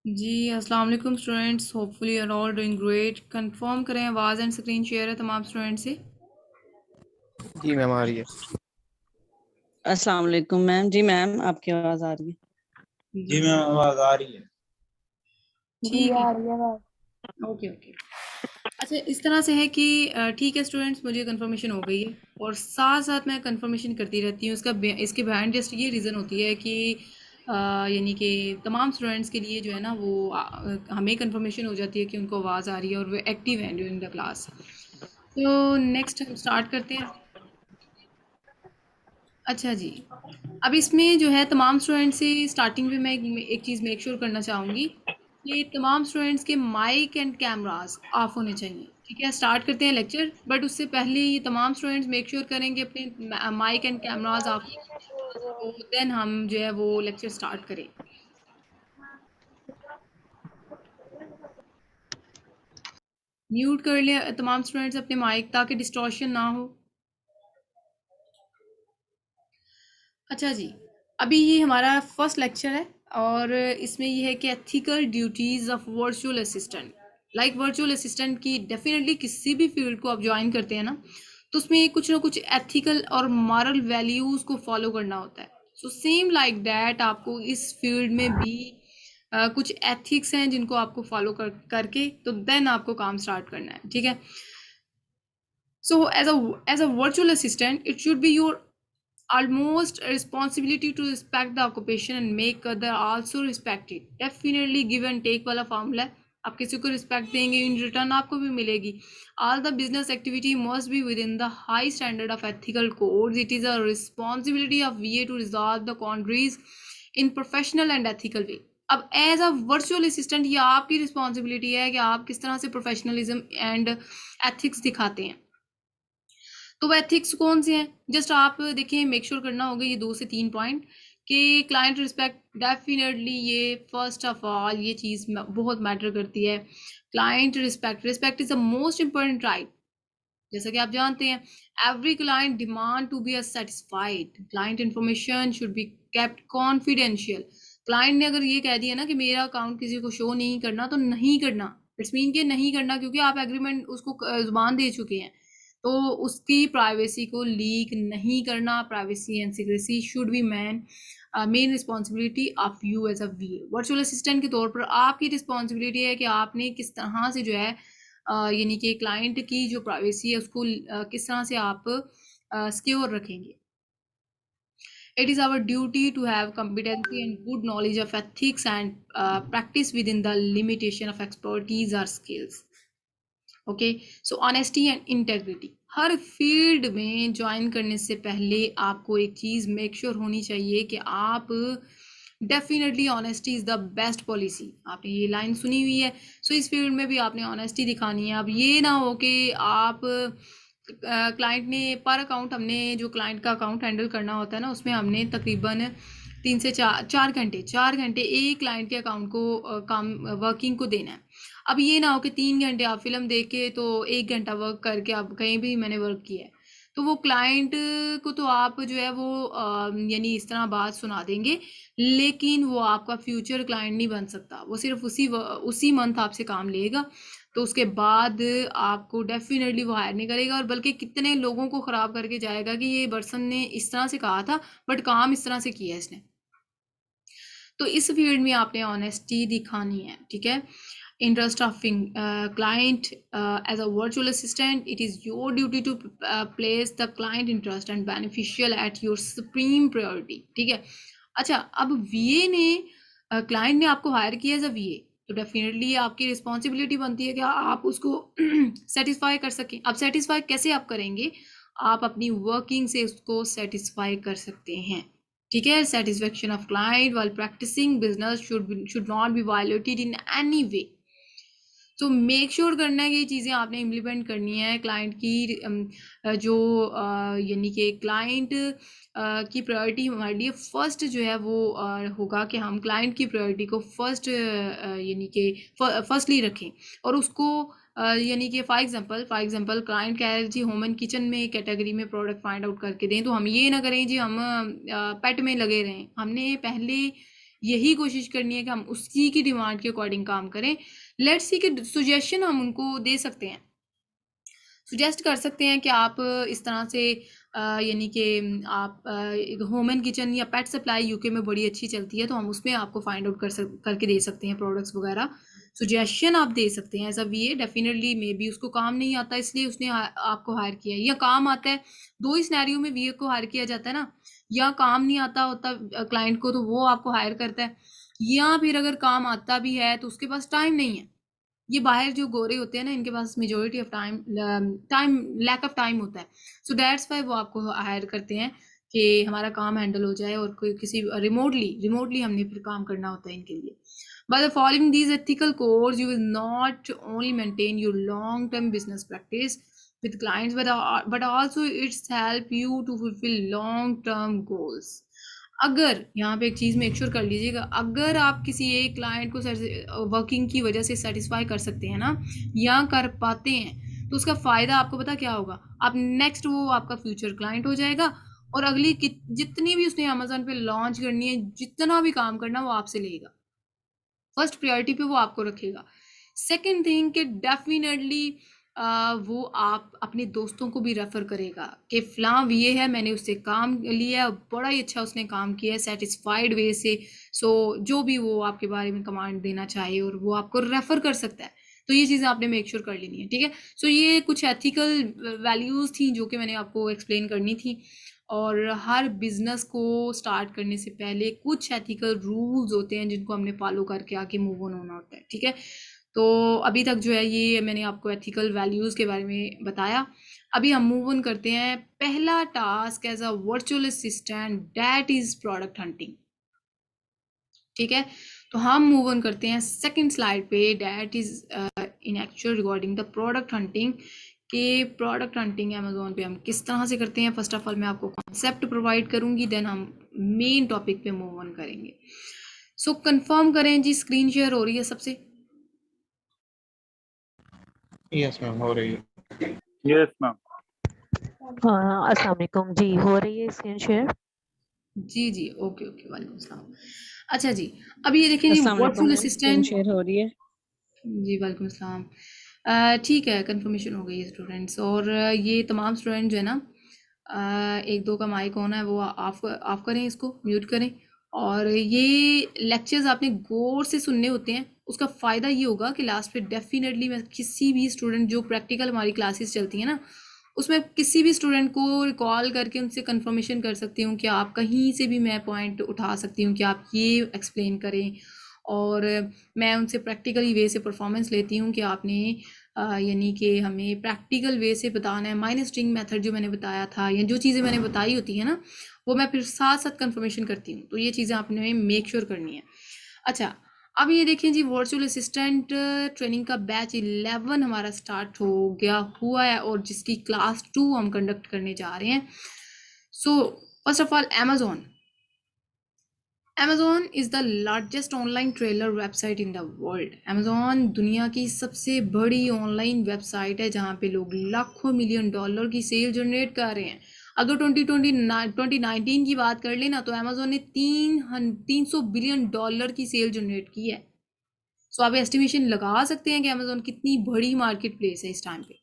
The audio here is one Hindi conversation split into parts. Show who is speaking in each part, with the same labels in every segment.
Speaker 1: जी अस्सलाम वालेकुम students, hopefully are all doing great. Confirm करें आवाज़ एंड स्क्रीन शेयर है तमाम स्टूडेंट से।
Speaker 2: जी मैम आ रही है।
Speaker 3: अस्सलाम वालेकुम मैम। जी मैम, आपकी आवाज आ रही है।
Speaker 4: जी मैम आवाज आ रही है।
Speaker 1: ठीक है, ओके ओके। अच्छा, इस तरह से है कि ठीक है स्टूडेंट्स, मुझे कंफर्मेशन हो गई है और साथ साथ मैं कंफर्मेशन करती रहती हूँ। इसके बिहाइंड जस्ट ये रीज़न होती है कि यानी कि तमाम स्टूडेंट्स के लिए जो है ना वो हमें कंफर्मेशन हो जाती है कि उनको आवाज़ आ रही है और वो एक्टिव हैं ड्यूरिंग द क्लास। तो नेक्स्ट हम स्टार्ट करते हैं। अच्छा जी, अब इसमें जो है तमाम स्टूडेंट से स्टार्टिंग में मैं एक चीज़ मेक श्योर करना चाहूँगी कि तमाम स्टूडेंट्स के माइक एंड कैमरास ऑफ होने चाहिए। ठीक है, स्टार्ट करते हैं लेक्चर, बट उससे पहले ये तमाम स्टूडेंट्स मेक श्योर करेंगे अपने माइक एंड कैमरास ऑफ, तो देन हम जो है वो लेक्चर स्टार्ट करें। म्यूट कर लें तमाम स्टूडेंट्स अपने माइक ताकि डिस्टॉर्शन ना हो। अच्छा जी, अभी ये हमारा फर्स्ट लेक्चर है और इसमें ये है कि ethical duties of virtual assistant. Like virtual assistant की डेफिनेटली किसी भी फील्ड को आप ज्वाइन करते हैं ना, तो उसमें कुछ ना कुछ एथिकल और मॉरल वैल्यूज़ को फॉलो करना होता है। सो सेम लाइक दैट आपको इस फील्ड में भी कुछ एथिक्स हैं जिनको आपको फॉलो करके तो देन आपको काम स्टार्ट करना है। ठीक है, so as a virtual assistant it should be your almost a responsibility to respect the occupation and make other also respect it. Definitely give and take वाला फॉर्मूला है। आप किसी को रिस्पेक्ट देंगे, इन रिटर्न आपको भी मिलेगी। All the business activity must be within the high standard of ethical codes. It is a responsibility of VA to resolve the quandaries in professional and ethical way. अब एज अ वर्चुअल असिस्टेंट ये आपकी रिस्पॉन्सिबिलिटी है कि आप किस तरह से प्रोफेशनलिज्म एंड एथिक्स दिखाते हैं। तो वो एथिक्स कौन से हैं, जस्ट आप देखें, मेक श्योर करना होगा ये 2 से 3 पॉइंट कि क्लाइंट रिस्पेक्ट। डेफिनेटली ये फर्स्ट ऑफ ऑल ये चीज़ बहुत मैटर करती है। Client respect is the most important right. जैसा कि आप जानते हैं, every client demand to be a satisfied. Client information should be kept confidential. Client ने अगर ये कह दिया ना कि मेरा अकाउंट किसी को शो नहीं करना, तो नहीं करना। इट्स मीन कि नहीं करना, क्योंकि आप एग्रीमेंट उसको जुबान दे चुके हैं, तो उसकी प्राइवेसी को लीक नहीं करना। Privacy and secrecy should be main responsibility of you as a V virtual assistant के तौर पर आपकी रिस्पॉन्सिबिलिटी है कि आपने किस तरह से जो है यानी कि क्लाइंट की जो प्राइवेसी है उसको किस तरह से आप सिक्योर रखेंगे। It is our duty to have competency and good knowledge of ethics and practice within the limitation of expertise or skills. Okay, so honesty and integrity. Her field में ज्वाइन करने से पहले आपको एक चीज़ मेक श्योर होनी चाहिए कि आप definitely honesty is the best policy. आपने ये लाइन सुनी हुई है, सो इस फील्ड में भी आपने ऑनेस्टी दिखानी है। अब ये ना हो कि आप क्लाइंट ने पर अकाउंट, हमने जो क्लाइंट का अकाउंट हैंडल करना होता है ना, उसमें हमने तकरीबन 3 से 4 घंटे एक क्लाइंट के अकाउंट को काम वर्किंग को देना है। अब ये ना हो कि 3 घंटे आप फिल्म देख के तो 1 घंटा वर्क करके आप कहीं भी मैंने वर्क किया है, तो वो क्लाइंट को तो आप जो है वो यानी इस तरह बात सुना देंगे, लेकिन वो आपका फ्यूचर क्लाइंट नहीं बन सकता। वो सिर्फ उसी मंथ आपसे काम लेगा, तो उसके बाद आपको डेफिनेटली वो हायर नहीं करेगा, और बल्कि कितने लोगों को ख़राब करके जाएगा कि ये पर्सन ने इस तरह से कहा था बट काम इस तरह से किया इसने। तो इस फील्ड में आपने ऑनेस्टी दिखानी है। ठीक है, interest of client as a virtual assistant, it is your duty to place the client interest and beneficial at your supreme priority. ठीक है, अच्छा, अब VA ने क्लाइंट ने आपको हायर किया एज अ VA, तो डेफिनेटली आपकी रिस्पॉन्सिबिलिटी बनती है कि आप उसको सेटिस्फाई कर सकें। अब सेटिस्फाई कैसे आप करेंगे, आप अपनी वर्किंग से उसको सेटिस्फाई कर सकते हैं। ठीक है, satisfaction of client while practicing business should not be violated in any way. तो मेक श्योर करना है कि ये चीज़ें आपने इम्प्लीमेंट करनी है। क्लाइंट की जो यानी कि क्लाइंट की प्रायोरिटी हमारे लिए फर्स्ट जो है वो होगा कि हम क्लाइंट की प्रायोरिटी को फर्स्ट यानी कि फर्स्टली रखें, और उसको यानी कि फॉर एग्जांपल क्लाइंट कह रहे जी होम एंड किचन में कैटेगरी में प्रोडक्ट फाइंड आउट करके दें, तो हम ये ना करें जी हम पेट में लगे रहें। हमने पहले यही कोशिश करनी है कि हम उसी की डिमांड के अकॉर्डिंग काम करें। लेट्स सी कि सजेशन हम उनको दे सकते हैं, सुजेस्ट कर सकते हैं कि आप इस तरह से यानी कि आप होम एंड किचन या पेट सप्लाई यूके में बड़ी अच्छी चलती है, तो हम उसमें आपको फाइंड आउट करके दे सकते हैं प्रोडक्ट्स वगैरह। सुजेशन आप दे सकते हैं as a VA. Definitely maybe उसको काम नहीं आता इसलिए उसने आपको हायर किया है, या काम आता है। दो ही सिनेरियो में वीए को हायर किया जाता है ना, या काम नहीं आता होता क्लाइंट को तो वो आपको हायर करता है, या फिर अगर काम आता भी है तो उसके पास टाइम नहीं है। ये बाहर जो गोरे होते हैं ना, इनके पास majority of time lack of time होता है, सो दैट्स वाई वो आपको हायर करते हैं कि हमारा काम हैंडल हो जाए, और कोई किसी रिमोटली हमने फिर काम करना होता है इनके लिए। By the following these ethical codes, you will not only maintain your long-term business practice with clients, but also it's help you to fulfill long-term goals. अगर यहाँ पे एक चीज़ मेक श्योर कर लीजिएगा, अगर आप किसी एक क्लाइंट को वर्किंग की वजह से सेटिस्फाई कर सकते हैं ना, या कर पाते हैं, तो उसका फ़ायदा आपको पता क्या होगा? आप नेक्स्ट वो आपका फ्यूचर क्लाइंट हो जाएगा, और अगली जितनी भी उसने अमेजोन पे लॉन्च करनी है, जितना भी काम करना वो आपसे लेगा। फर्स्ट प्रायोरिटी पे वो आपको रखेगा। सेकंड थिंग कि डेफिनेटली वो आप अपने दोस्तों को भी रेफर करेगा कि फ़लाँ ये है, मैंने उससे काम लिया, बड़ा ही अच्छा उसने काम किया है सेटिस्फाइड वे से। सो जो भी वो आपके बारे में कमांड देना चाहे और वो आपको रेफर कर सकता है, तो ये चीज़ें आपने मेक श्योर कर लेनी है, ठीक है। सो ये कुछ एथिकल वैल्यूज़ थी जो कि मैंने आपको एक्सप्लेन करनी थी। और हर बिजनेस को स्टार्ट करने से पहले कुछ एथिकल रूल्स होते हैं जिनको हमने फॉलो करके आगे मूव ऑन होना होता है, ठीक है। तो अभी तक जो है ये मैंने आपको एथिकल वैल्यूज़ के बारे में बताया। अभी हम मूव ऑन करते हैं। पहला task as a virtual assistant, that is product hunting, ठीक है। तो हम मूव ऑन करते हैं सेकंड स्लाइड पे, that is in actual regarding the product hunting, कि प्रोडक्ट हंटिंग अमेजोन पे हम किस तरह से करते हैं। फर्स्ट ऑफ ऑल मैं आपको कॉन्सेप्ट प्रोवाइड करूंगी, देन हम मेन टॉपिक पे मूव ऑन करेंगे। सो कंफर्म करें जी, स्क्रीन शेयर हो रही है सबसे?
Speaker 2: यस मैम, हो रही है।
Speaker 4: Yes ma'am.
Speaker 5: हाँ, अस्सलाम वालेकुम जी, हो रही है स्क्रीन शेयर?
Speaker 1: जी जी, ओके ओके, वालेकुम सलाम। अच्छा जी, अब ये देखिए जी,
Speaker 3: अस्सलाम वालेकुम
Speaker 1: virtual
Speaker 3: ma'am, screen
Speaker 1: assistant.
Speaker 3: Share हो रही है?
Speaker 1: जी वालेकुम सलाम। ठीक है, कंफर्मेशन हो गई है स्टूडेंट्स। और ये तमाम स्टूडेंट जो है ना, एक दो का माइक ऑन है, वो ऑफ करें, इसको म्यूट करें। और ये लेक्चर्स आपने गौर से सुनने होते हैं। उसका फ़ायदा ये होगा कि लास्ट पे डेफिनेटली मैं किसी भी स्टूडेंट, जो प्रैक्टिकल हमारी क्लासेस चलती हैं ना, उसमें किसी भी स्टूडेंट को रिकॉल करके उनसे कंफर्मेशन कर सकती हूँ कि आप कहीं से भी मैं पॉइंट उठा सकती हूँ कि आप ये एक्सप्लेन करें। और मैं उनसे प्रैक्टिकली वे से परफॉर्मेंस लेती हूँ कि आपने यानी कि हमें प्रैक्टिकल वे से बताना है। माइनस स्ट्रिंग मेथड जो मैंने बताया था, या जो चीज़ें मैंने बताई होती है ना, वो मैं फिर साथ साथ कंफर्मेशन करती हूँ। तो ये चीज़ें आपने मेक श्योर करनी है। अच्छा, अब ये देखिए जी, वर्चुअल असिस्टेंट ट्रेनिंग का बैच 11 हमारा स्टार्ट हो गया हुआ है, और जिसकी क्लास 2 हम कंडक्ट करने जा रहे हैं। So first of all, Amazon is the largest online trailer website in the world. Amazon दुनिया की सबसे बड़ी ऑनलाइन वेबसाइट है जहाँ पे लोग लाखों मिलियन डॉलर की सेल जनरेट कर रहे हैं। अगर 2019 की बात कर लेना, तो Amazon ने 300 बिलियन डॉलर की सेल जनरेट की है। सो आप एस्टिमेशन लगा सकते हैं कि Amazon कितनी बड़ी मार्केट प्लेस है इस टाइम पे।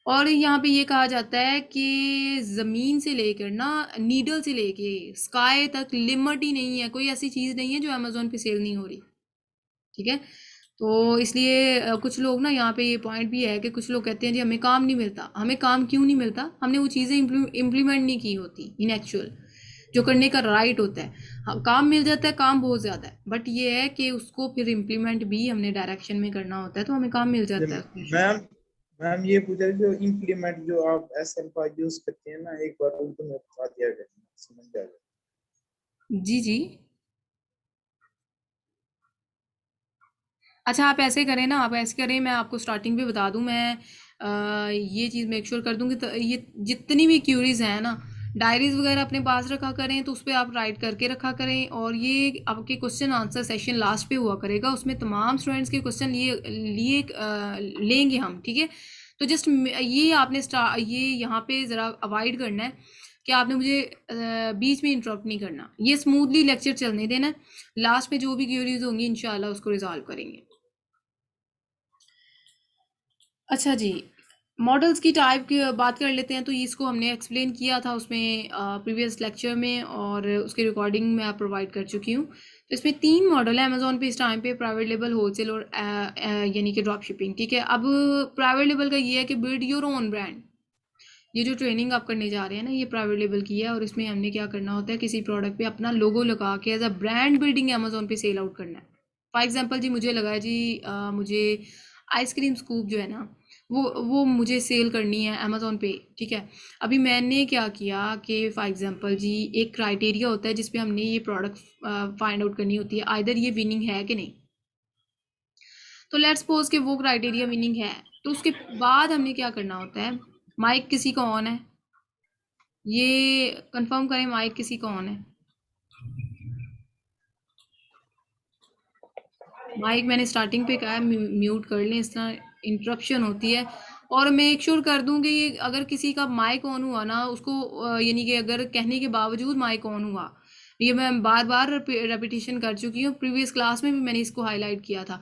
Speaker 1: और यहाँ पे ये कहा जाता है कि ज़मीन से लेकर ना, नीडल से लेके स्काई तक लिमिट ही नहीं है, कोई ऐसी चीज़ नहीं है जो अमेजोन पे सेल नहीं हो रही, ठीक है। तो इसलिए कुछ लोग ना, यहाँ पे ये पॉइंट भी है कि कुछ लोग कहते हैं जी हमें काम नहीं मिलता। हमें काम क्यों नहीं मिलता? हमने वो चीज़ें इम्प्लीमेंट नहीं की होती इन एक्चुअल, जो करने का राइट होता है। हाँ, काम मिल जाता है, काम बहुत ज़्यादा है, बट ये है कि उसको फिर इम्प्लीमेंट भी हमने डायरेक्शन में करना होता है, तो हमें काम मिल जाता है।
Speaker 4: मैम ये पूछा जो इम्प्लीमेंट जो आप एसएल यूज करते हैं ना, एक बार उर्दू में बता दिया करें, समझ जाएगा।
Speaker 1: जी जी, अच्छा आप ऐसे करें ना, आप ऐसे करें, मैं आपको स्टार्टिंग पे बता दूं, मैं ये चीज़ मेक श्योर कर दूंगी। तो ये जितनी भी क्यूरीज हैं ना, डायरीज वगैरह अपने पास रखा करें, तो उस पर आप राइट करके रखा करें। और ये आपके क्वेश्चन आंसर सेशन लास्ट पे हुआ करेगा, उसमें तमाम स्टूडेंट्स के क्वेश्चन लेंगे हम, ठीक है। तो जस्ट ये आपने ये यहाँ पे ज़रा अवॉइड करना है कि आपने मुझे बीच में इंटरप्ट नहीं करना, ये स्मूथली लेक्चर चलने देना है। लास्ट में जो भी क्वेरीज होंगी इंशाल्लाह उसको रिजॉल्व करेंगे। अच्छा जी, मॉडल्स की टाइप की बात कर लेते हैं। तो इसको हमने एक्सप्लेन किया था उसमें प्रीवियस लेक्चर में, और उसकी रिकॉर्डिंग मैं आप प्रोवाइड कर चुकी हूँ। तो इसमें 3 मॉडल है अमेजोन पे इस टाइम पे, प्राइवेट लेबल, होलसेल और यानी कि ड्रॉप शिपिंग। ठीक है, अब प्राइवेट लेबल का ये है कि बिल्ड योर ओन ब्रांड। ये जो ट्रेनिंग आप करने जा रहे हैं ना, ये प्राइवेट लेबल की है, और इसमें हमने क्या करना होता है, किसी प्रोडक्ट पे अपना लोगो लगा के as a brand building Amazon पे सेल आउट करना है। फॉर एग्जांपल जी, मुझे लगा है जी मुझे आइसक्रीम स्कूप जो है ना वो मुझे सेल करनी है अमेजोन पे। ठीक है, अभी मैंने क्या किया कि फॉर एग्जांपल जी एक क्राइटेरिया होता है जिसपे हमने ये प्रोडक्ट फाइंड आउट करनी होती है, आइदर ये विनिंग है कि नहीं। तो लेट्स सपोज कि वो क्राइटेरिया विनिंग है, तो उसके बाद हमने क्या करना होता है, माइक किसी का ऑन है, ये कंफर्म करें माइक किसी का ऑन है। माइक मैंने स्टार्टिंग पे कहा है म्यूट कर लें, इस तरह इंटरप्शन होती है। और मेक श्योर कर दूं कि ये अगर किसी का माइक ऑन हुआ ना, उसको यानी कि अगर कहने के बावजूद माइक ऑन हुआ, ये मैं बार बार रेपिटेशन कर चुकी हूँ, प्रीवियस क्लास में भी मैंने इसको हाईलाइट किया था।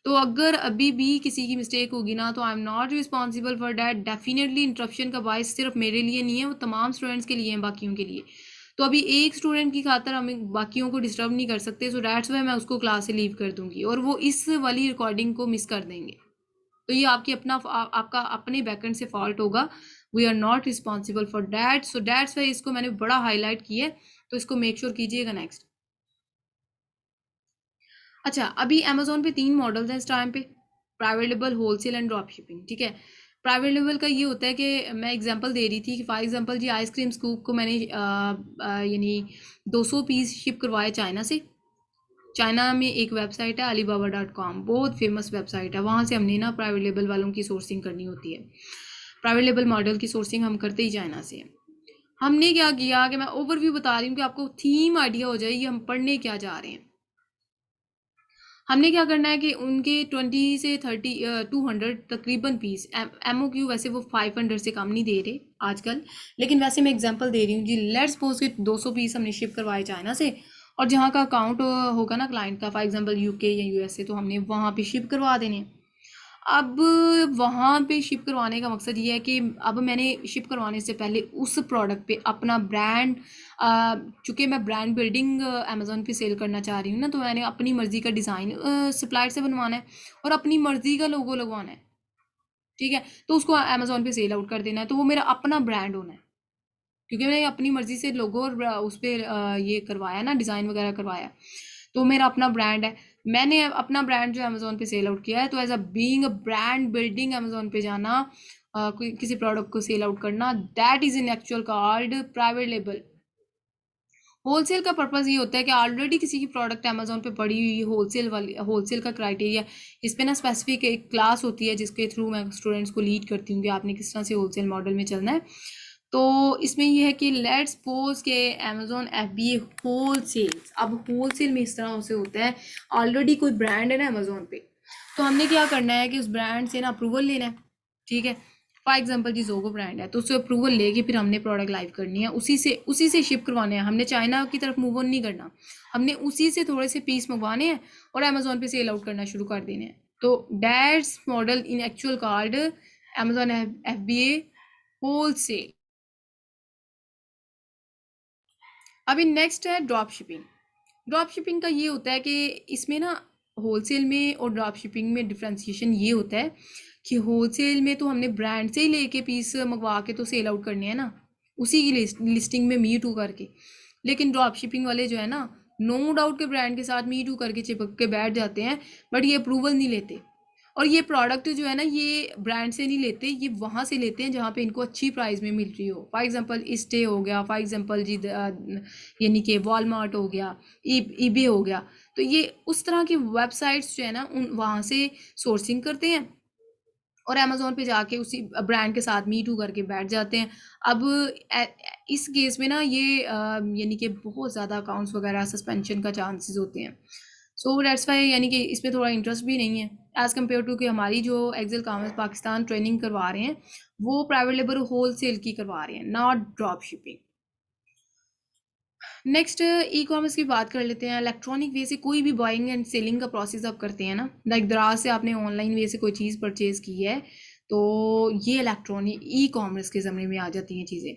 Speaker 1: तो अगर अभी भी किसी की मिस्टेक होगी ना, तो I am not responsible for that. Definitely interruption का वॉइस सिर्फ मेरे लिए नहीं है, वो तमाम स्टूडेंट्स के लिए है, बाकियों के लिए। तो अभी एक स्टूडेंट की खातर हमें बाकियों को डिस्टर्ब नहीं कर सकते, सो डैट्स वाई मैं उसको क्लास से लीव कर दूंगी और वो इस वाली रिकॉर्डिंग को मिस कर देंगे। तो ये आपकी आपका अपने बैकएंड से फॉल्ट होगा। We are not responsible for that, so that's why इसको मैंने बड़ा हाईलाइट किया है, तो इसको मेक श्योर कीजिएगा। नेक्स्ट, अच्छा, अभी अमेजोन पे 3 मॉडल्स हैं इस टाइम पे, private label, wholesale and drop shipping. ठीक है, प्राइवेट लेबल का ये होता है कि मैं एग्जांपल दे रही थी कि फॉर एग्जांपल जी आइसक्रीम स्कूप को मैंने यानी 200 पीस शिप करवाए चाइना से। चाइना में एक वेबसाइट है alibaba.com, बहुत फेमस वेबसाइट है, वहाँ से हमने ना प्राइवेट लेबल वालों की सोर्सिंग करनी होती है। प्राइवेट लेबल मॉडल की सोर्सिंग हम करते ही चाइना से हैं। हमने क्या किया कि मैं ओवरव्यू बता रही हूँ कि आपको थीम आइडिया हो जाए ये हम पढ़ने क्या जा रहे हैं। हमने क्या करना है कि उनके 20 से 200 तकरीबन पीस, MOQ वैसे वो 500 से कम नहीं दे रहे आजकल, लेकिन वैसे मैं एग्जांपल दे रही हूँ जी। लेट्स सपोज कि 200 पीस हमने शिप करवाए चाइना से, और जहाँ का अकाउंट होगा ना क्लाइंट का, फॉर एग्जांपल UK या USA, तो हमने वहाँ पे शिप करवा देने हैं। अब वहाँ पे शिप करवाने का मकसद ये है कि अब मैंने शिप करवाने से पहले उस प्रोडक्ट पे अपना ब्रांड, चूँकि मैं ब्रांड बिल्डिंग अमेज़ोन पे सेल करना चाह रही हूँ ना, तो मैंने अपनी मर्ज़ी का डिज़ाइन सप्लायर से बनवाना है और अपनी मर्ज़ी का लोगो लगवाना है। ठीक है, तो उसको अमेज़ोन पे सेल आउट कर देना है, तो वो मेरा अपना ब्रांड होना है, क्योंकि मैंने अपनी मर्ज़ी से लोगो और उस पर ये करवाया ना, डिज़ाइन वगैरह करवाया, तो मेरा अपना ब्रांड है। मैंने अपना ब्रांड जो अमेजोन पे सेल आउट किया है, तो as a being a brand building Amazon पे जाना, किसी प्रोडक्ट को सेल आउट करना, that is in actual called private label. Wholesale का पर्पस ये होता है कि ऑलरेडी किसी की प्रोडक्ट अमेजोन पे पड़ी हुई, होलसेल का क्राइटेरिया, इस पे ना स्पेसिफिक एक क्लास होती है जिसके थ्रू मैं स्टूडेंट्स को लीड करती हूँ कि आपने किस तरह से होलसेल मॉडल में चलना है। तो इसमें ये है कि लेट्स सपोज के अमेजोन FBA होलसेल, अब होलसेल में इस तरह से होता है, ऑलरेडी कोई ब्रांड है ना अमेजोन पे, तो हमने क्या करना है कि उस ब्रांड से ना अप्रूवल लेना है। ठीक है, फॉर एग्जांपल जी जोगो ब्रांड है, तो उससे अप्रूवल लेके फिर हमने प्रोडक्ट लाइव करनी है, उसी से शिप करवाने हैं, हमने चाइना की तरफ मूव ऑन नहीं करना, हमने उसी से थोड़े से पीस मंगवाने हैं और अमेजोन पे सेल आउट करना शुरू कर देने हैं। तो that's model in actual called Amazon FBA wholesale. अभी नेक्स्ट है ड्रॉप शिपिंग। ड्रॉप शिपिंग का ये होता है कि इसमें ना होलसेल में और ड्रॉप शिपिंग में डिफ्रेंसिएशन ये होता है कि होलसेल में तो हमने ब्रांड से ही लेके पीस मंगवा के तो सेल आउट करने हैं ना, उसी की लिस्टिंग में मी टू करके। लेकिन ड्रॉप शिपिंग वाले जो है ना, नो डाउट के ब्रांड के साथ मी टू करके चिपक के बैठ जाते हैं, बट ये अप्रूवल नहीं लेते। और ये प्रोडक्ट जो है ना, ये ब्रांड से नहीं लेते, ये वहाँ से लेते हैं जहाँ पे इनको अच्छी प्राइस में मिल रही हो। फॉर एग्जांपल स्टे हो गया, फॉर एग्जांपल जी यानी कि वॉलमार्ट हो गया, ईबे हो गया, तो ये उस तरह की वेबसाइट्स जो है ना, उन वहाँ से सोर्सिंग करते हैं और अमेजोन पे जाके उसी ब्रांड के साथ मी टू करके बैठ जाते हैं। अब इस केस में ना ये यानी कि बहुत ज़्यादा अकाउंट्स वगैरह सस्पेंशन का चांसेस होते हैं। सो दैट्स वाई यानी कि इसमें थोड़ा इंटरेस्ट भी नहीं है एज़ कम्पेयर टू कि हमारी जो एक्सेल कॉमर्स पाकिस्तान ट्रेनिंग करवा रहे हैं, वो प्राइवेट लेबल होल सेल की करवा रहे हैं, not drop shipping. Next e commerce की बात कर लेते हैं। इलेक्ट्रॉनिक वे से कोई भी बाइंग एंड सेलिंग का प्रोसेस आप करते हैं ना, लाइक दराज से आपने ऑनलाइन वे से कोई चीज़ परचेज की है, तो ये इलेक्ट्रॉनिक ई कॉमर्स के ज़मरे में आ जाती हैं चीज़ें।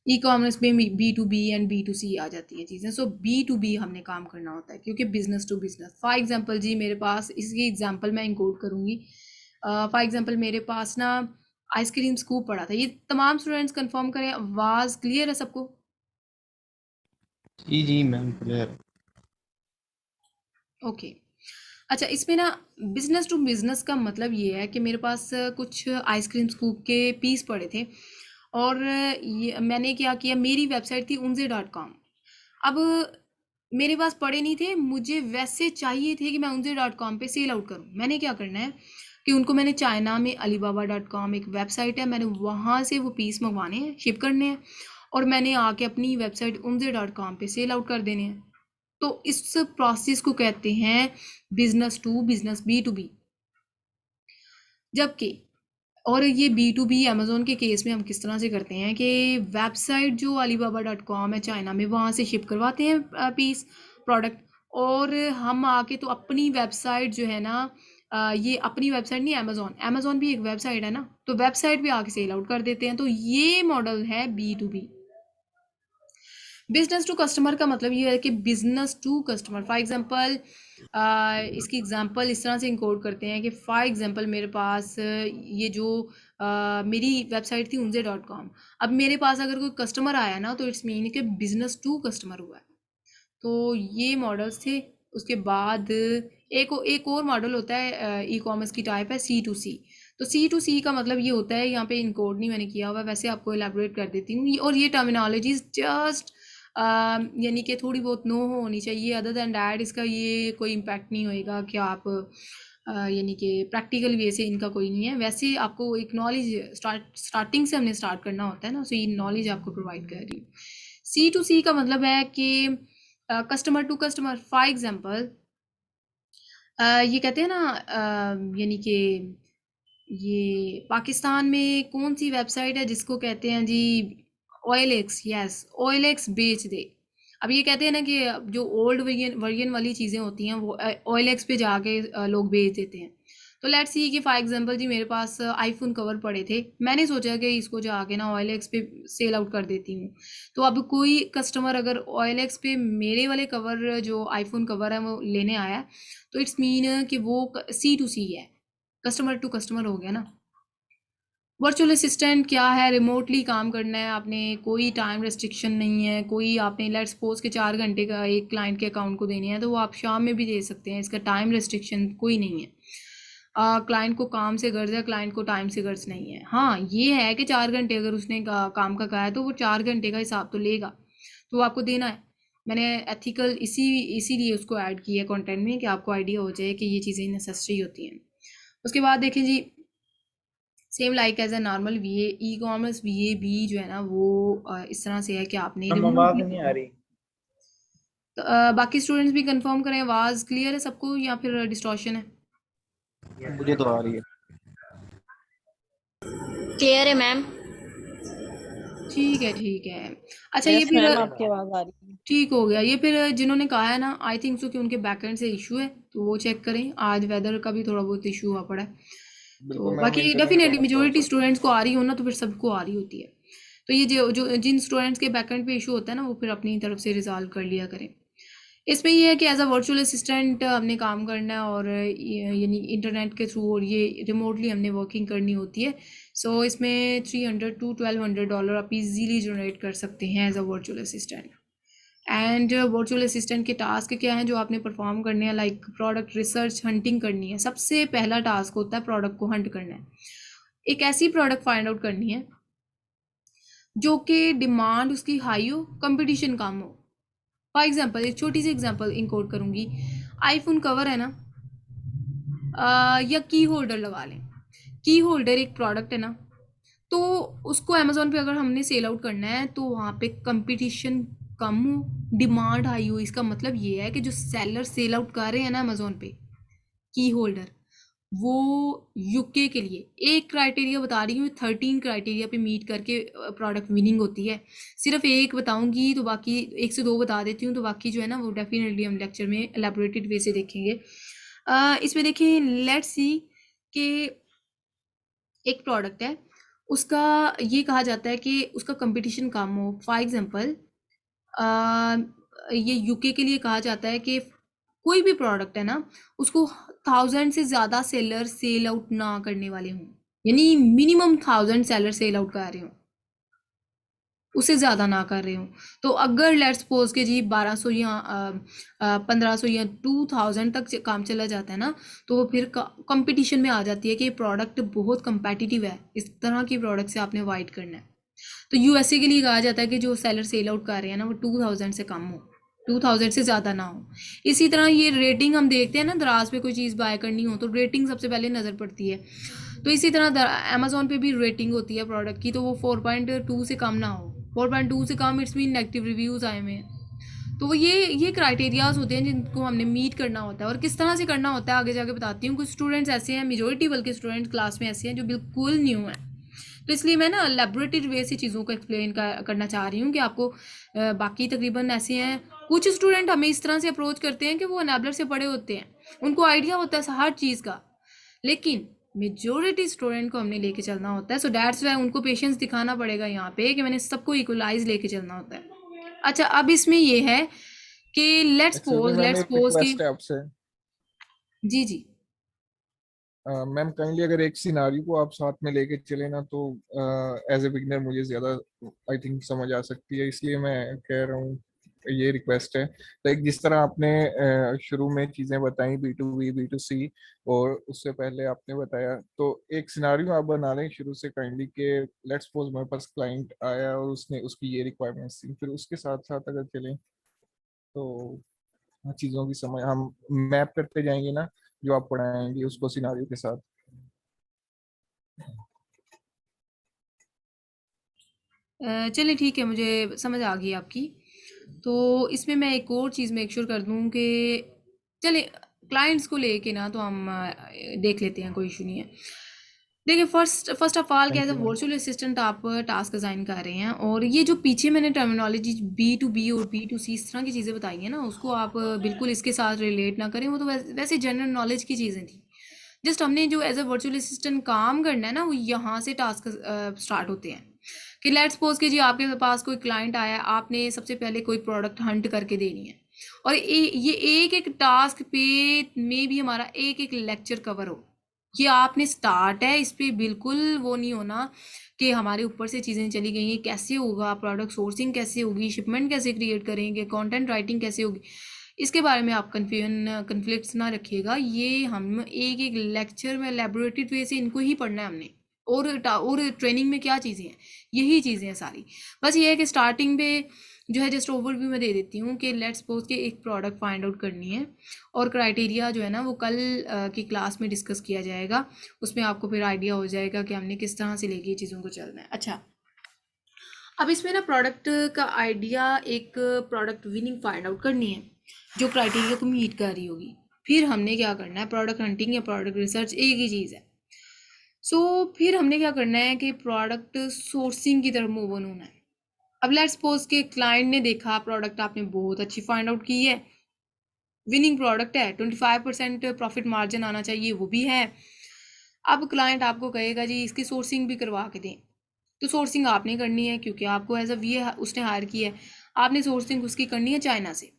Speaker 1: ई कॉमर्स में B2B एंड B2C आ जाती हैं चीज़ें। सो B2B हमने काम करना होता है, क्योंकि business to business. For example जी, मेरे पास इसकी एग्जांपल मैं इंक्लूड करूँगी। फॉर एग्जांपल मेरे पास ना आइसक्रीम स्कूप पड़ा था। ये तमाम स्टूडेंट्स कंफर्म करें, आवाज़ क्लियर है सबको?
Speaker 2: जी मैम क्लियर।
Speaker 1: ओके। अच्छा, इसमें ना बिजनेस टू बिजनेस का मतलब ये है कि मेरे पास कुछ आइसक्रीम स्कूप के पीस पड़े थे, और ये मैंने क्या किया, मेरी वेबसाइट थी unze.com। अब मेरे पास पड़े नहीं थे, मुझे वैसे चाहिए थे कि मैं unze.com पे सेल आउट करूं। मैंने क्या करना है कि उनको मैंने चाइना में alibaba.com एक वेबसाइट है, मैंने वहाँ से वो पीस मंगवाने हैं, शिप करने हैं, और मैंने आके अपनी वेबसाइट unze.com पे सेल आउट कर देने हैं। तो इस प्रोसेस को कहते हैं बिजनेस टू बिजनेस, B2B। जबकि और ये B2B अमेजोन के केस में हम किस तरह से करते हैं कि वेबसाइट जो alibaba.com है चाइना में, वहाँ से शिप करवाते हैं पीस प्रोडक्ट, और हम आके तो अपनी वेबसाइट जो है ना, ये अपनी वेबसाइट नहीं, अमेजोन भी एक वेबसाइट है ना, तो वेबसाइट पे आके सेल आउट कर देते हैं। तो ये मॉडल है B2B। बिजनेस टू कस्टमर का मतलब ये है कि business to customer. For example इसकी एग्जांपल इस तरह से इंकोड करते हैं कि फॉर एग्जांपल मेरे पास ये जो मेरी वेबसाइट थी unze.com। अब मेरे पास अगर कोई कस्टमर आया ना, तो इट्स मीन कि बिजनेस टू कस्टमर हुआ है। तो ये मॉडल्स थे। उसके बाद एक और मॉडल होता है ई कॉमर्स की टाइप है C2C। तो C2C का मतलब ये होता है, यहाँ पे इनकोड नहीं मैंने किया हुआ, वैसे आपको एलैबोरेट कर देती हूँ। और ये टर्मिनोलॉजीज जस्ट यानी कि थोड़ी बहुत नो होनी चाहिए, अदर दैन डैट इसका ये कोई इम्पैक्ट नहीं होएगा कि आप यानी कि प्रैक्टिकल वे से इनका कोई नहीं है। वैसे आपको एक नॉलेज स्टार्टिंग से हमने स्टार्ट करना होता है ना, सो ये नॉलेज आपको प्रोवाइड कर रही हूँ। C2C का मतलब है कि customer to customer. For example ये कहते हैं ना, यानी कि ये पाकिस्तान में कौन सी वेबसाइट है जिसको कहते हैं जी, OLX। यस, OLX बेच दे। अब ये कहते हैं ना कि जो ओल्ड वर्जन वाली चीज़ें होती हैं वो OLX पे जाके लोग बेच देते हैं। तो लेट्स सी कि फॉर एग्जांपल जी, मेरे पास आईफोन कवर पड़े थे, मैंने सोचा कि इसको जाके ना OLX पे सेल आउट कर देती हूँ। तो अब कोई कस्टमर अगर OLX पे मेरे वाले कवर जो आईफोन कवर है वो लेने आया, तो इट्स मीन कि वो C2C है, कस्टमर टू कस्टमर हो गया ना। वर्चुअल असिस्टेंट क्या है, रिमोटली काम करना है आपने, कोई टाइम रेस्ट्रिक्शन नहीं है, कोई आपने लेट्स सपोज के 4 घंटे का एक क्लाइंट के अकाउंट को देने हैं, तो वो आप शाम में भी दे सकते हैं, इसका टाइम रेस्ट्रिक्शन कोई नहीं है। क्लाइंट को काम से गर्ज है, क्लाइंट को टाइम से गर्ज नहीं है। हाँ, ये है कि 4 घंटे अगर उसने काम का कहा है, तो वो 4 घंटे का हिसाब तो लेगा, तो वो आपको देना है। मैंने एथिकल इसीलिए उसको ऐड किया है कंटेंट में, कि आपको आइडिया हो जाए कि ये चीज़ें नेसेसरी होती हैं। उसके बाद देखें जी, same like as a normal VA, e commerce VAB जो है ना, वो इस तरह से है कि आपने
Speaker 4: हम आवाज नहीं आ रही।
Speaker 1: तो, बाकी स्टूडेंट्स भी कंफर्म करें, आवाज़ क्लियर है सबको या फिर डिस्टॉर्शन है?
Speaker 2: मुझे तो आ रही है।
Speaker 6: क्लियर है मैम।
Speaker 1: ठीक है, ठीक है। अच्छा, ये
Speaker 3: यस
Speaker 1: फिर
Speaker 3: मैम, आपकी आवाज आ रही है।
Speaker 1: ठीक हो गया। ये फिर जिन्होंने कहा है ना, आई थिंक सो कि उनके बैकएंड से इशू है, तो वो चेक करें। आज वेदर का भी थोड़ा बहुत इशू हुआ पड़ा है,
Speaker 2: बिल्कुल
Speaker 1: तो
Speaker 2: मैम,
Speaker 1: बाकी
Speaker 2: इंटरनेट का
Speaker 1: डेफिनेटली
Speaker 2: मसला हो
Speaker 1: मेजोरिटी
Speaker 2: सकता
Speaker 1: स्टूडेंट्स को आ रही हो ना, तो फिर सबको आ रही होती है। तो ये जो जिन स्टूडेंट्स के बैकएंड पे इशू होता है ना, वो फिर अपनी तरफ से रिजॉल्व कर लिया करें। इसमें ये है कि एज अ वर्चुअल असिस्टेंट हमने काम करना है, और यानी इंटरनेट के थ्रू, और ये रिमोटली हमने वर्किंग करनी होती है। सो इसमें $300 to $1200 आप इजीली जनरेट कर सकते हैं as a virtual assistant. And virtual assistant के टास्क क्या हैं जो आपने परफॉर्म करने हैं, लाइक प्रोडक्ट रिसर्च, हंटिंग करनी है। सबसे पहला टास्क होता है प्रोडक्ट को हंट करना है, एक ऐसी प्रोडक्ट फाइंड आउट करनी है जो कि डिमांड उसकी हाई हो, कंपटीशन कम हो। फॉर एग्जांपल एक छोटी सी एग्जांपल इंकोड करूंगी, आईफोन कवर है ना, या की होल्डर लगा लें। की होल्डर एक प्रोडक्ट है ना, तो उसको अमेजोन पे अगर हमने सेल आउट करना है, तो वहाँ पे कंपटीशन कम हो, डिमांड हाई हो। इसका मतलब ये है कि जो सेलर सेल आउट कर रहे हैं ना अमेजोन पे की होल्डर, वो यूके के लिए एक क्राइटेरिया बता रही हूँ, 13 क्राइटेरिया पे मीट करके प्रोडक्ट विनिंग होती है। सिर्फ एक बताऊंगी तो बाकी 1 से 2 बता देती हूँ, तो बाकी जो है ना वो डेफिनेटली हम लेक्चर में एलैबोरेटेड वे से देखेंगे। इसमें देखिए, लेट्स सी कि एक प्रोडक्ट है, उसका ये कहा जाता है कि उसका कंपटीशन कम हो। फॉर एग्जांपल ये यूके के लिए कहा जाता है कि कोई भी प्रोडक्ट है ना, उसको 1000 से ज़्यादा सेलर सेल आउट ना करने वाले हों, यानी मिनिमम 1000 सेलर सेल आउट कर रहे हों, उससे ज़्यादा ना कर रहे हों। तो अगर लेट्स सपोज के जी 1200 या 1500 या 2000 तक काम चला जाता है ना, तो वो फिर कंपटीशन में आ जाती है कि ये प्रोडक्ट बहुत कंपेटिटिव है, इस तरह की प्रोडक्ट से आपने अवॉइड करना है। तो यूएसए के लिए कहा जाता है कि जो सेलर सेल आउट कर रहे हैं ना, वो 2000 से कम हो, 2000 से ज़्यादा ना हो। इसी तरह ये रेटिंग हम देखते हैं ना, दराज पे कोई चीज़ बाय करनी हो तो रेटिंग सबसे पहले नज़र पड़ती है। तो इसी तरह अमेजोन पे भी रेटिंग होती है प्रोडक्ट की, तो वो 4.2 से कम ना हो। 4.2 से come it's mean negative reviews आए हुए हैं। तो वो ये क्राइटेरियाज होते हैं जिनको हमने मीट करना होता है, और किस तरह से करना होता है आगे जाके बताती हूँ। कुछ स्टूडेंट्स ऐसे हैं, मेजोरिटी बल्कि स्टूडेंट क्लास में ऐसे हैं जो बिल्कुल न्यू हैं, तो इसलिए मैं ना लैबोरेटरी वे से चीज़ों को एक्सप्लेन करना चाह रही हूँ कि आपको बाकी तकरीबन ऐसे हैं। कुछ स्टूडेंट हमें इस तरह से अप्रोच करते हैं कि वो एनेबलर से पढ़े होते हैं, उनको आइडिया होता है हर चीज़ का, लेकिन मेजोरिटी स्टूडेंट को हमने लेके चलना होता है। सो दैट्स वाई उनको पेशेंस दिखाना पड़ेगा यहाँ पे कि मैंने सबको इक्वलाइज लेके चलना होता है। अच्छा, अब इसमें ये है कि लेट्स
Speaker 6: एक्चुअली मैम एक
Speaker 1: सपोज कि
Speaker 6: रिक्वेस्ट है आपसे।
Speaker 1: जी जी
Speaker 6: मैम काइंडली अगर एक सिनारियो को आप साथ में लेके चले ना, तो एज ए बिगनर मुझे ज्यादा आई थिंक समझ आ सकती है, इसलिए मैं कह रहा हूँ, ये रिक्वेस्ट है। लाइक जिस तरह आपने शुरू में चीजें बताई B2B B2C, और उससे पहले आपने बताया, तो एक सिनारियो आप बना लें शुरू से काइंडली के लेट्स सपोज मेरे पास क्लाइंट आया और उसने उसकी ये रिक्वायरमेंट्स थी, फिर उसके साथ साथ अगर चलें तो चीजों की समझ हम मैप करते जाएंगे ना, जो आप पढ़ाएंगे उसको सिनारियो के साथ।
Speaker 1: चलिए ठीक है, मुझे समझ आ गई आपकी। तो इसमें मैं एक और चीज़ मेक श्योर कर दूं कि चले क्लाइंट्स को लेके ना, तो हम देख लेते हैं, कोई इशू नहीं है। देखिए, फर्स्ट ऑफ ऑल क्या
Speaker 6: थैंक
Speaker 1: है,
Speaker 6: यू मैम।
Speaker 1: वर्चुअल असिस्टेंट आप टास्क असाइन कर रहे हैं, और ये जो पीछे मैंने टर्मिनोलॉजी B2B और B2C इस तरह की चीज़ें बताई हैं ना, उसको आप बिल्कुल इसके साथ रिलेट ना करें। वो तो वैसे जनरल नॉलेज की चीज़ें थी। जस्ट हमने जो एज अ वर्चुअल असिस्टेंट काम करना है ना, वो यहाँ से टास्क स्टार्ट होते हैं। कि लेट्स सपोज कि जी आपके पास कोई क्लाइंट आया, आपने सबसे पहले कोई प्रोडक्ट हंट करके देनी है, और ये एक एक टास्क पे में भी हमारा एक एक लेक्चर कवर हो। ये आपने स्टार्ट है, इस पे बिल्कुल वो नहीं होना कि हमारे ऊपर से चीज़ें चली गई हैं, कैसे होगा प्रोडक्ट सोर्सिंग, कैसे होगी शिपमेंट, कैसे क्रिएट करेंगे, कंटेंट राइटिंग कैसे होगी, इसके बारे में आप कन्फ्लिक्ट्स ना रखिएगा। ये हम एक एक लेक्चर में लैबोरेटरी वे से इनको ही पढ़ना है हमने। और ट्रेनिंग में क्या चीज़ें हैं, यही चीज़ें हैं सारी। बस ये है कि स्टार्टिंग पे जो है जस्ट ओवरव्यू में दे देती हूँ कि लेट्स सपोज के एक प्रोडक्ट फाइंड आउट करनी है, और क्राइटेरिया जो है ना वो कल की क्लास में डिस्कस किया जाएगा। उसमें आपको फिर आइडिया हो जाएगा कि हमने किस तरह से लेके चीज़ों को चलना है। अच्छा, अब इसमें ना प्रोडक्ट का आइडिया, एक प्रोडक्ट विनिंग फाइंड आउट करनी है जो क्राइटेरिया को मीट कर रही होगी। फिर हमने क्या करना है, प्रोडक्ट हंटिंग या प्रोडक्ट रिसर्च एक ही चीज़ है। फिर हमने क्या करना है कि प्रोडक्ट सोर्सिंग की तरफ मूव ऑन होना है। अब लेट्स सपोज के क्लाइंट ने देखा प्रोडक्ट आपने बहुत अच्छी फाइंड आउट की है, विनिंग प्रोडक्ट है, 25% प्रॉफिट मार्जिन आना चाहिए, वो भी है। अब क्लाइंट आपको कहेगा जी इसकी सोर्सिंग भी करवा के दें, तो सोर्सिंग आपने करनी है क्योंकि आपको एज अ वी उसने हायर किया है। आपने सोर्सिंग उसकी करनी है चाइना से।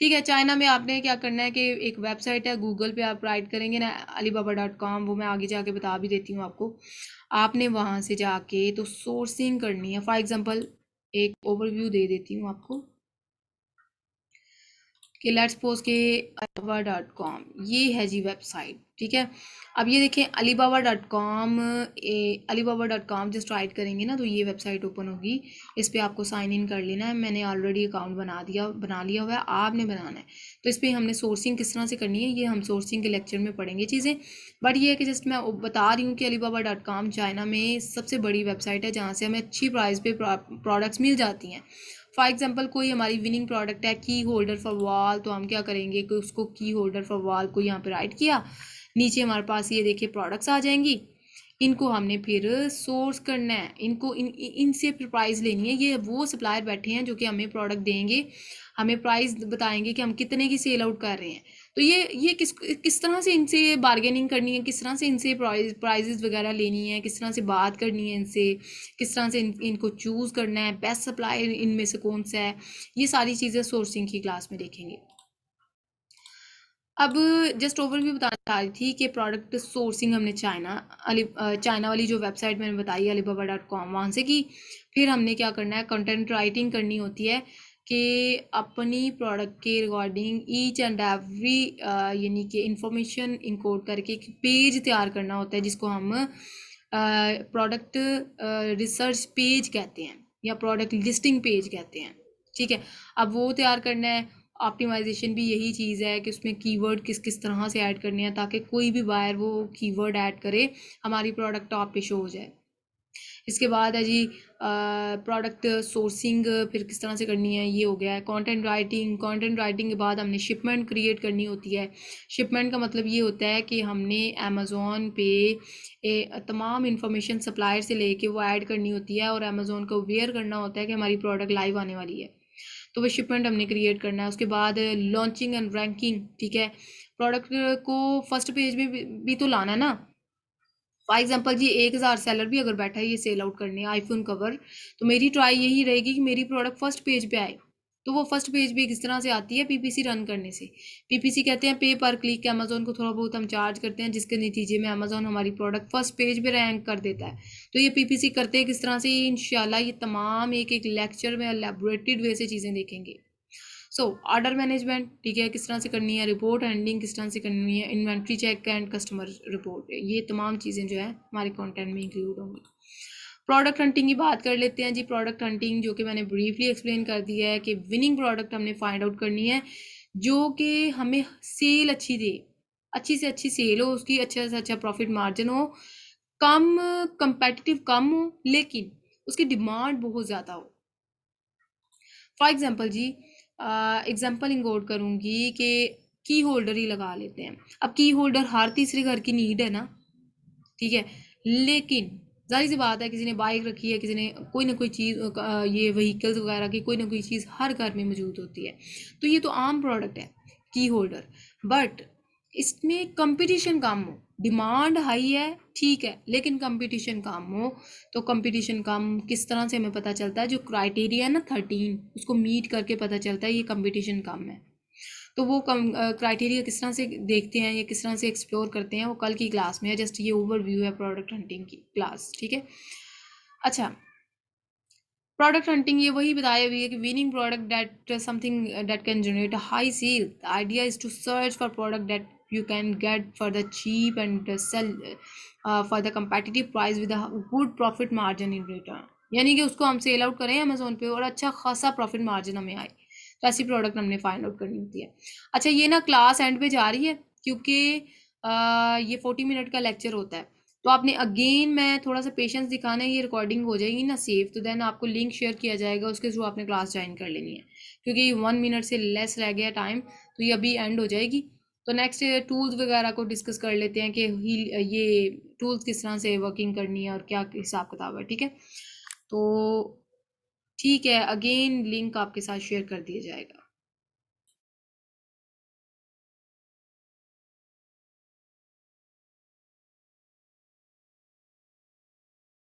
Speaker 1: ठीक है, चाइना में आपने क्या करना है कि एक वेबसाइट है, गूगल पे आप राइट करेंगे ना alibaba.com, वो मैं आगे जाके बता भी देती हूँ आपको। आपने वहाँ से जाके तो सोर्सिंग करनी है। फॉर एग्जांपल एक ओवरव्यू दे देती हूँ आपको कि लेट्स सपोज के alibaba.com ये है जी वेबसाइट। ठीक है, अब ये देखें alibaba.com जस्ट राइट करेंगे ना, तो ये वेबसाइट ओपन होगी। इस पर आपको साइन इन कर लेना है। मैंने ऑलरेडी अकाउंट बना लिया हुआ है, आपने बनाना है। तो इस पर हमने सोर्सिंग किस तरह से करनी है, ये हम सोर्सिंग के लेक्चर में पढ़ेंगे चीज़ें। बट ये है कि जस्ट मैं बता रही हूँ कि alibaba.com चाइना में सबसे बड़ी वेबसाइट है जहाँ से हमें अच्छी प्राइस पे प्रोडक्ट्स मिल जाती हैं। फॉर एग्जांपल कोई हमारी विनिंग प्रोडक्ट है की होल्डर फॉर वॉल, तो हम क्या करेंगे कि उसको की होल्डर फॉर वॉल को यहाँ पे राइट किया, नीचे हमारे पास ये देखिए प्रोडक्ट्स आ जाएंगी, इनको हमने फिर सोर्स करना है, इनको इनसे फिर प्राइस लेनी है। ये वो सप्लायर बैठे हैं जो कि हमें प्रोडक्ट देंगे, हमें प्राइस बताएंगे कि हम कितने की सेल आउट कर रहे हैं। तो ये किस तरह से इनसे बार्गेनिंग करनी है, किस तरह से इनसे प्राइजेस वगैरह लेनी है, किस तरह से बात करनी है इनसे, किस तरह से इनको चूज़ करना है, बेस्ट सप्लायर इनमें से कौन सा है, ये सारी चीज़ें सोर्सिंग की क्लास में देखेंगे। अब जस्ट ओवरव्यू बताना चाह रही थी कि प्रोडक्ट सोर्सिंग हमने चाइना वाली जो वेबसाइट मैंने बताई alibaba.com वहाँ से की। फिर हमने क्या करना है, कंटेंट राइटिंग करनी होती है कि अपनी प्रोडक्ट के रिगार्डिंग ईच एंड एवरी यानी कि इंफॉर्मेशन इनकोड करके एक पेज तैयार करना होता है, जिसको हम प्रोडक्ट रिसर्च पेज कहते हैं या प्रोडक्ट लिस्टिंग पेज कहते हैं। ठीक है, अब वो तैयार करना है। ऑप्टिमाइजेशन भी यही चीज़ है कि उसमें कीवर्ड किस किस तरह से ऐड करने हैं ताकि कोई भी बायर वो कीवर्ड ऐड करे, हमारी प्रोडक्ट टॉप पे शो हो जाए। इसके बाद है जी प्रोडक्ट सोर्सिंग फिर किस तरह से करनी है, ये हो गया है। कंटेंट राइटिंग के बाद हमने शिपमेंट क्रिएट करनी होती है। शिपमेंट का मतलब ये होता है कि हमने अमेज़ोन पे तमाम इंफॉर्मेशन सप्लायर से लेके वो ऐड करनी होती है और अमेज़ोन को अवेयर करना होता है कि हमारी प्रोडक्ट लाइव आने वाली है, तो वो शिपमेंट हमने क्रिएट करना है। उसके बाद लॉन्चिंग एंड रैंकिंग, ठीक है, प्रोडक्ट को फर्स्ट पेज में भी तो लाना है ना। फॉर एग्जांपल जी 1000 सेलर भी अगर बैठा है ये सेल आउट करने आईफोन कवर, तो मेरी ट्राई यही रहेगी कि मेरी प्रोडक्ट फर्स्ट पेज पे आए। तो वो फर्स्ट पेज पे किस तरह से आती है, पीपीसी रन करने से। पीपीसी कहते हैं पे पर क्लिक, अमेजोन को थोड़ा बहुत हम चार्ज करते हैं, जिसके नतीजे में अमेजोन हमारी प्रोडक्ट फर्स्ट पेज पे रैंक कर देता है। तो ये पीपीसी करते हैं किस तरह से, इंशाल्लाह ये तमाम एक एक लेक्चर में एलैबोरेटेड वे से चीज़ें देखेंगे। सो ऑर्डर मैनेजमेंट, ठीक है, किस तरह से करनी है, रिपोर्ट हैंडलिंग किस तरह से करनी है, inventory check and customer report, ये तमाम चीज़ें जो है हमारे कंटेंट में इंक्लूड होंगी। प्रोडक्ट हंटिंग की बात कर लेते हैं जी। प्रोडक्ट हंटिंग जो कि मैंने ब्रीफली एक्सप्लेन कर दिया है कि विनिंग प्रोडक्ट हमने फाइंड आउट करनी है जो कि हमें सेल अच्छी दे, अच्छी से अच्छी सेल हो उसकी, अच्छा से अच्छा प्रॉफिट मार्जिन हो, कम कंपेटिटिव कम हो, लेकिन उसकी डिमांड बहुत ज़्यादा हो। फॉर एग्जाम्पल जी एग्जाम्पल इंक्लूड करूँगी कि की होल्डर ही लगा लेते हैं। अब की होल्डर हर तीसरे घर की नीड है ना, ठीक है, लेकिन जाहिर सी बात है किसी ने बाइक रखी है, किसी ने कोई ना कोई चीज़ ये व्हीकल्स वगैरह की कोई ना कोई चीज़ हर घर में मौजूद होती है, तो ये तो आम प्रोडक्ट है की होल्डर। बट इसमें कंपटीशन कम हो, डिमांड हाई है ठीक है, लेकिन कंपटीशन कम हो। तो कंपटीशन कम किस तरह से हमें पता चलता है, जो क्राइटेरिया है ना 13 उसको मीट करके पता चलता है ये कंपटीशन कम है। तो वो क्राइटेरिया किस तरह से देखते हैं या किस तरह से एक्सप्लोर करते हैं वो कल की क्लास में है। जस्ट ये ओवरव्यू है प्रोडक्ट हंटिंग की क्लास, ठीक है। अच्छा, प्रोडक्ट हंटिंग ये वही बताया हुई है कि winning product that something that can generate a high sale. The idea is to search for product that you can get for the cheap and sell for the competitive price with a good profit margin in return। यानी कि उसको हम सेल आउट करें अमेजोन पे और अच्छा खासा प्रॉफिट मार्जिन हमें आए, तो ऐसी प्रोडक्ट हमने फाइंड आउट करनी होती है। अच्छा, ये ना क्लास एंड पे जा रही है क्योंकि ये 40 मिनट का लेक्चर होता है, तो आपने अगेन मैं थोड़ा सा पेशेंस दिखाना है, ये रिकॉर्डिंग हो जाएगी ना सेव, तो देन आपको लिंक शेयर किया जाएगा, उसके थ्रू आपने क्लास ज्वाइन कर लेनी है क्योंकि 1 मिनट से लेस रह गया टाइम, तो ये अभी एंड हो जाएगी। तो नेक्स्ट टूल्स वगैरह को डिस्कस कर लेते हैं कि ये टूल्स किस तरह से वर्किंग करनी है और क्या हिसाब किताब है, ठीक है। तो ठीक है, अगेन लिंक आपके साथ शेयर कर दिया जाएगा।